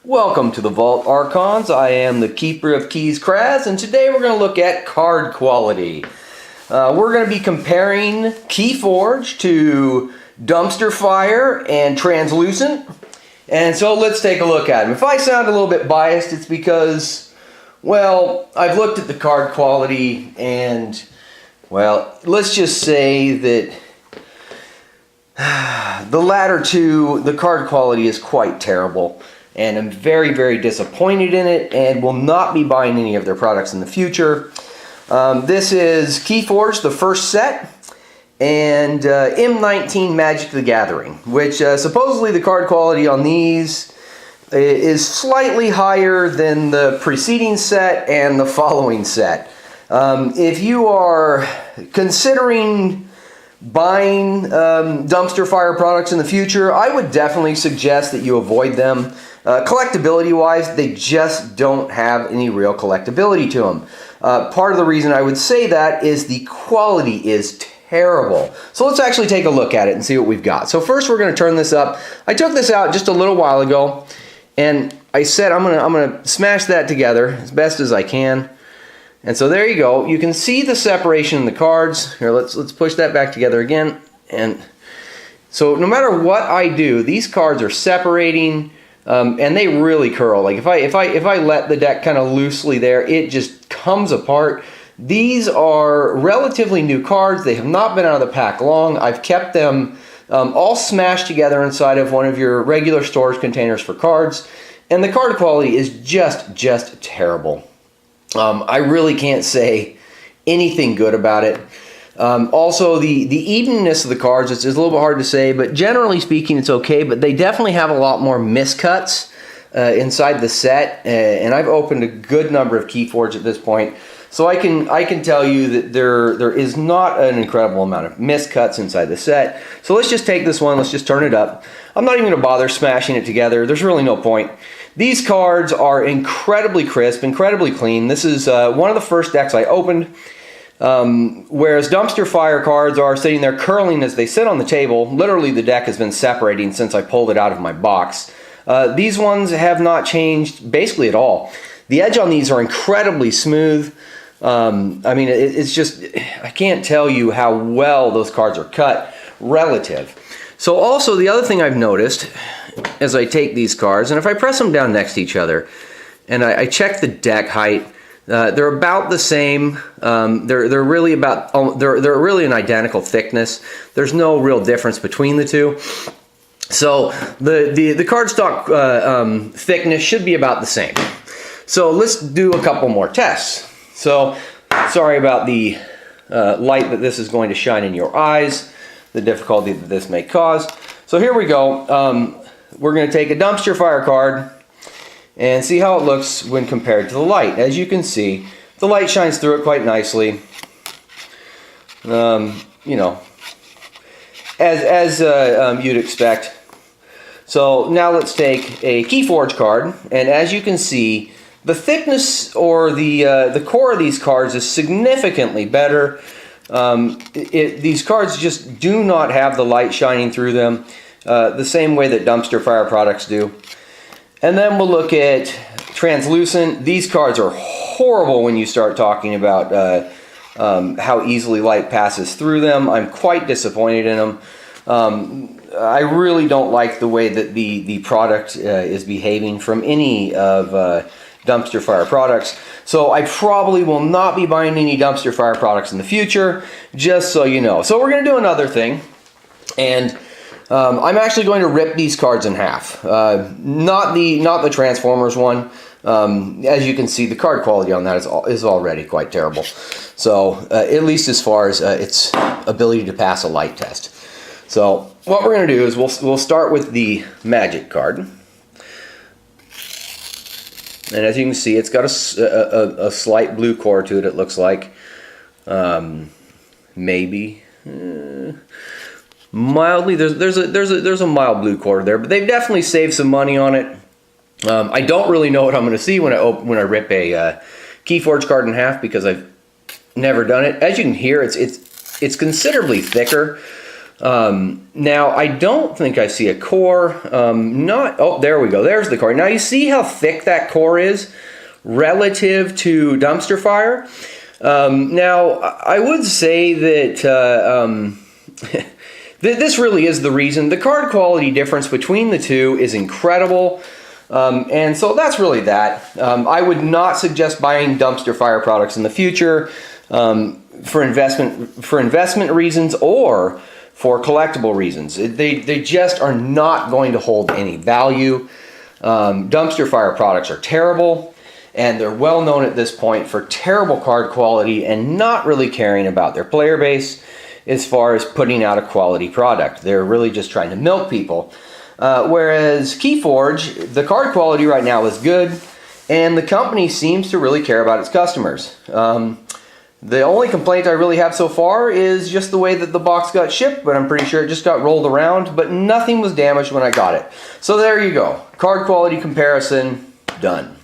Welcome to the Vault Archons. I am the Keeper of Keys, Kraz, and today we're going to look at card quality. We're going to be comparing Keyforge to Dumpster-fire and Translucent. And so let's take a look at them. If I sound a little bit biased, it's because, well, I've looked at the card quality and, well, let's just say that the latter two, the card quality is quite terrible. And I'm very, very disappointed in it and will not be buying any of their products in the future. This is Keyforge, the first set, and M19 Magic the Gathering, which supposedly the card quality on these is slightly higher than the preceding set and the following set. If you are considering buying Dumpster-fire products in the future, I would definitely suggest that you avoid them. Collectability-wise, they just don't have any real collectability to them. Part of the reason I would say that is the quality is terrible. So let's actually take a look at it and see what we've got. So first we're going to turn this up. I took this out just a little while ago, and I said I'm gonna smash that together as best as I can. And so there you go. You can see the separation in the cards. Here, let's push that back together again. And so no matter what I do, these cards are separating. And they really curl. Like if I let the deck kind of loosely there, it just comes apart. These are relatively new cards. They have not been out of the pack long. I've kept them all smashed together inside of one of your regular storage containers for cards, and the card quality is just terrible. I really can't say anything good about it. Also, the evenness of the cards is a little bit hard to say, but generally speaking, it's okay. But they definitely have a lot more miscuts inside the set, and I've opened a good number of Keyforge at this point, so I can tell you that there is not an incredible amount of miscuts inside the set. So let's just take this one. Let's just turn it up. I'm not even going to bother smashing it together. There's really no point. These cards are incredibly crisp, incredibly clean. This is one of the first decks I opened. Whereas Dumpster-fire cards are sitting there curling as they sit on the table. Literally the deck has been separating since I pulled it out of my box. These ones have not changed basically at all. The edge on these are incredibly smooth. I mean, it's just, I can't tell you how well those cards are cut relative. So also the other thing I've noticed as I take these cards, and if I press them down next to each other and I check the deck height, they're about the same. They're really an identical thickness. There's no real difference between the two. So the cardstock thickness should be about the same. So let's do a couple more tests. So sorry about the light that this is going to shine in your eyes, the difficulty that this may cause. So here we go. We're going to take a Dumpster-fire card and see how it looks when compared to the light. As you can see, the light shines through it quite nicely. You know, as you'd expect. So now let's take a Keyforge card, and as you can see, the thickness or the core of these cards is significantly better. These cards just do not have the light shining through them the same way that Dumpster-fire products do. And then we'll look at Translucent. These cards are horrible when you start talking about how easily light passes through them. I'm quite disappointed in them. I really don't like the way that the product is behaving from any of Dumpster-fire products. So I probably will not be buying any Dumpster-fire products in the future, just so you know. So we're going to do another thing, and I'm actually going to rip these cards in half. Not the Transformers one. As you can see, the card quality on that is already quite terrible. So at least as far as its ability to pass a light test. So what we're going to do is we'll start with the Magic card. And as you can see, it's got a slight blue core to it. It looks like maybe. Mildly, there's a mild blue core there, but they've definitely saved some money on it. I don't really know what I'm going to see when I rip a Keyforge card in half, because I've never done it. As you can hear, it's considerably thicker. Now, I don't think I see a core. Oh, there we go. There's the core. Now, you see how thick that core is relative to Dumpster-fire? Now, I would say that this really is the reason. The card quality difference between the two is incredible. And so that's really that. I would not suggest buying Dumpster-fire products in the future for investment reasons or for collectible reasons. They just are not going to hold any value. Dumpster-fire products are terrible, and they're well known at this point for terrible card quality and not really caring about their player base as far as putting out a quality product. They're really just trying to milk people. Whereas Keyforge, the card quality right now is good, and the company seems to really care about its customers. The only complaint I really have so far is just the way that the box got shipped, but I'm pretty sure it just got rolled around, but nothing was damaged when I got it. So there you go. Card quality comparison, done.